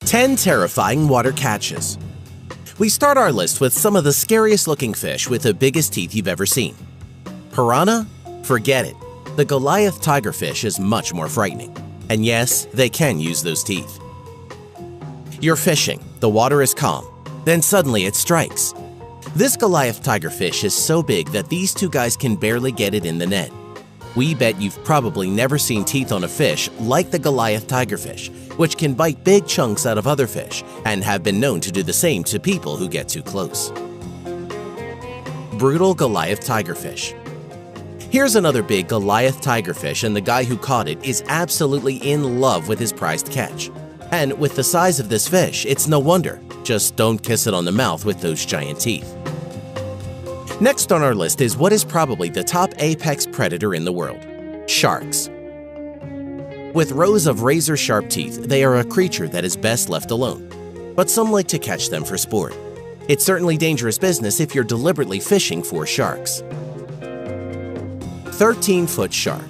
10 terrifying water catches. We start our list with some of the scariest looking fish with the biggest teeth you've ever seen. Piranha? Forget it. The Goliath tigerfish is much more frightening. And yes, they can use those teeth. You're fishing, the water is calm, then suddenly it strikes. This Goliath tigerfish is so big that these two guys can barely get it in the net. We bet you've probably never seen teeth on a fish like the Goliath tigerfish, which can bite big chunks out of other fish and have been known to do the same to people who get too close. Brutal Goliath tigerfish. Here's another big Goliath tigerfish, and the guy who caught it is absolutely in love with his prized catch. And with the size of this fish, it's no wonder. Just don't kiss it on the mouth with those giant teeth. Next on our list is what is probably the top apex predator in the world: sharks. With rows of razor-sharp teeth, they are a creature that is best left alone. But some like to catch them for sport. It's certainly dangerous business if you're deliberately fishing for sharks. 13-foot shark.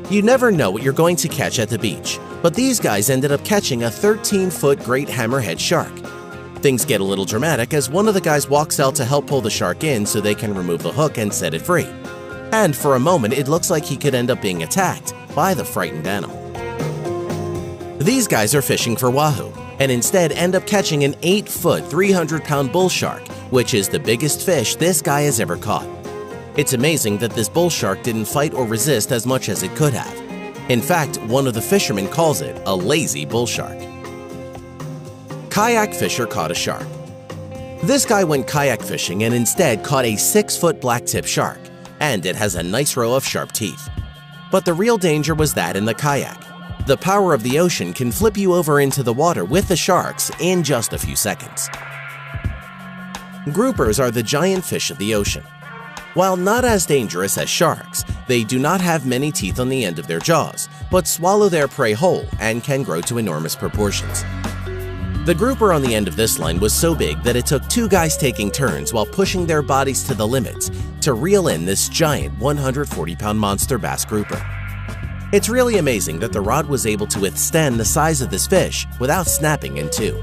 You never know what you're going to catch at the beach, but these guys ended up catching a 13-foot great hammerhead shark. Things get a little dramatic as one of the guys walks out to help pull the shark in so they can remove the hook and set it free. And for a moment, it looks like he could end up being attacked by the frightened animal. These guys are fishing for wahoo, and instead end up catching an 8-foot, 300-pound bull shark, which is the biggest fish this guy has ever caught. It's amazing that this bull shark didn't fight or resist as much as it could have. In fact, one of the fishermen calls it a lazy bull shark. Kayak fisher caught a shark. This guy went kayak fishing and instead caught a 6-foot blacktip shark, and it has a nice row of sharp teeth. But the real danger was that in the kayak. The power of the ocean can flip you over into the water with the sharks in just a few seconds. Groupers are the giant fish of the ocean. While not as dangerous as sharks, they do not have many teeth on the end of their jaws, but swallow their prey whole and can grow to enormous proportions. The grouper on the end of this line was so big that it took two guys taking turns while pushing their bodies to the limits to reel in this giant 140-pound monster bass grouper. It's really amazing that the rod was able to withstand the size of this fish without snapping in two.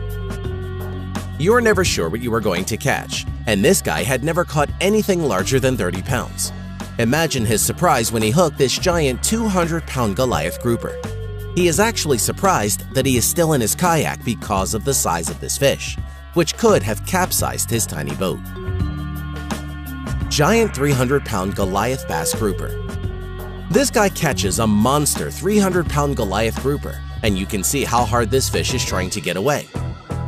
You're never sure what you are going to catch, and this guy had never caught anything larger than 30 pounds. Imagine his surprise when he hooked this giant 200-pound Goliath grouper. He is actually surprised that he is still in his kayak because of the size of this fish, which could have capsized his tiny boat. Giant 300-pound Goliath bass grouper. This guy catches a monster 300-pound Goliath grouper, and you can see how hard this fish is trying to get away.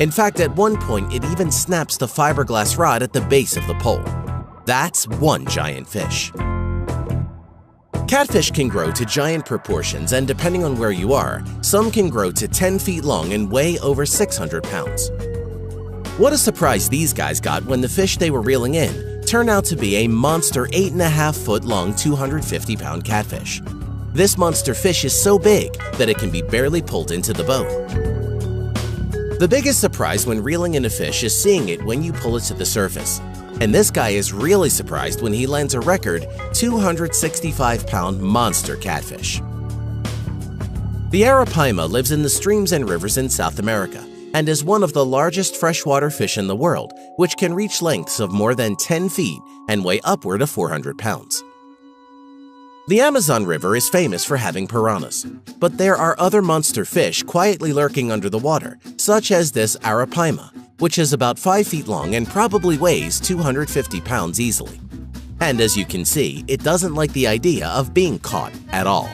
In fact, at one point, it even snaps the fiberglass rod at the base of the pole. That's one giant fish. Catfish can grow to giant proportions, and depending on where you are, some can grow to 10 feet long and weigh over 600 pounds. What a surprise these guys got when the fish they were reeling in turned out to be a monster 8.5-foot long 250-pound catfish. This monster fish is so big that it can be barely pulled into the boat. The biggest surprise when reeling in a fish is seeing it when you pull it to the surface. And this guy is really surprised when he lands a record 265-pound monster catfish. The arapaima lives in the streams and rivers in South America and is one of the largest freshwater fish in the world, which can reach lengths of more than 10 feet and weigh upward of 400 pounds. The Amazon River is famous for having piranhas, but there are other monster fish quietly lurking under the water, such as this arapaima, which is about 5 feet long and probably weighs 250 pounds easily. And as you can see, it doesn't like the idea of being caught at all.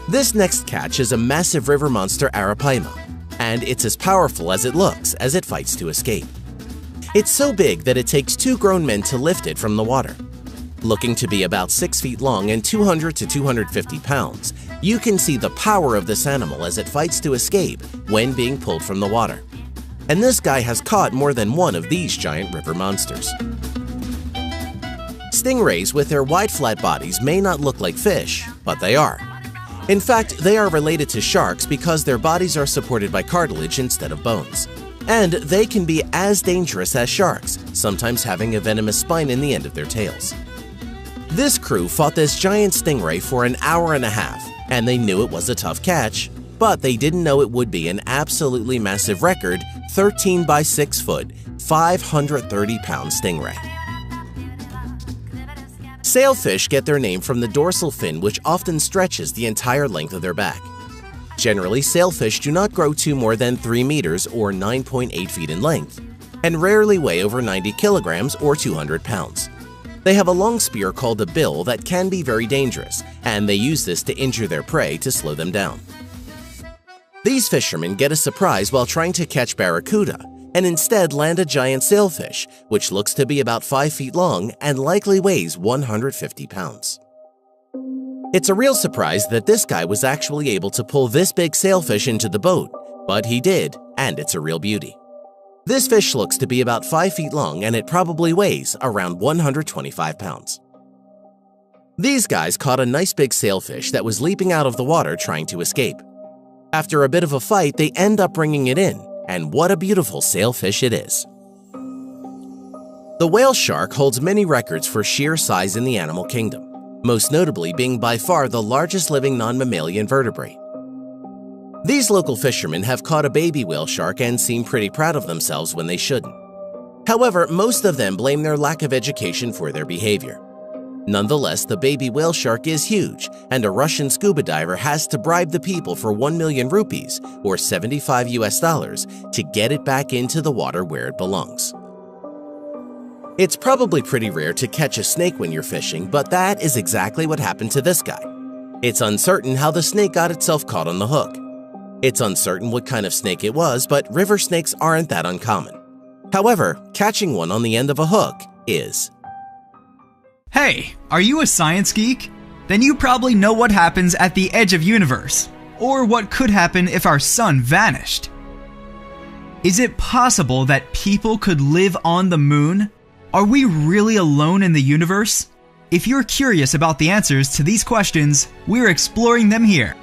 This next catch is a massive river monster arapaima, and it's as powerful as it looks as it fights to escape. It's so big that it takes two grown men to lift it from the water. Looking to be about 6 feet long and 200 to 250 pounds, you can see the power of this animal as it fights to escape when being pulled from the water. And this guy has caught more than one of these giant river monsters. Stingrays with their wide flat bodies may not look like fish, but they are. In fact, they are related to sharks because their bodies are supported by cartilage instead of bones. And they can be as dangerous as sharks, sometimes having a venomous spine in the end of their tails. This crew fought this giant stingray for an hour and a half, and they knew it was a tough catch, but they didn't know it would be an absolutely massive record 13 by 6 foot, 530-pound stingray. Sailfish get their name from the dorsal fin, which often stretches the entire length of their back. Generally, sailfish do not grow to more than 3 meters or 9.8 feet in length, and rarely weigh over 90 kilograms or 200 pounds. They have a long spear called a bill that can be very dangerous, and they use this to injure their prey to slow them down. These fishermen get a surprise while trying to catch barracuda, and instead land a giant sailfish, which looks to be about 5 feet long and likely weighs 150 pounds. It's a real surprise that this guy was actually able to pull this big sailfish into the boat, but he did, and it's a real beauty. This fish looks to be about 5 feet long, and it probably weighs around 125 pounds. These guys caught a nice big sailfish that was leaping out of the water trying to escape. After a bit of a fight, they end up bringing it in, and what a beautiful sailfish it is. The whale shark holds many records for sheer size in the animal kingdom, most notably being by far the largest living non-mammalian vertebrate. These local fishermen have caught a baby whale shark and seem pretty proud of themselves when they shouldn't. However, most of them blame their lack of education for their behavior. Nonetheless, the baby whale shark is huge, and a Russian scuba diver has to bribe the people for 1 million rupees, or $75 US, to get it back into the water where it belongs. It's probably pretty rare to catch a snake when you're fishing, but that is exactly what happened to this guy. It's uncertain how the snake got itself caught on the hook. It's uncertain what kind of snake it was, but river snakes aren't that uncommon. However, catching one on the end of a hook is. Hey, are you a science geek? Then you probably know what happens at the edge of universe, or what could happen if our sun vanished. Is it possible that people could live on the moon? Are we really alone in the universe? If you're curious about the answers to these questions, we're exploring them here.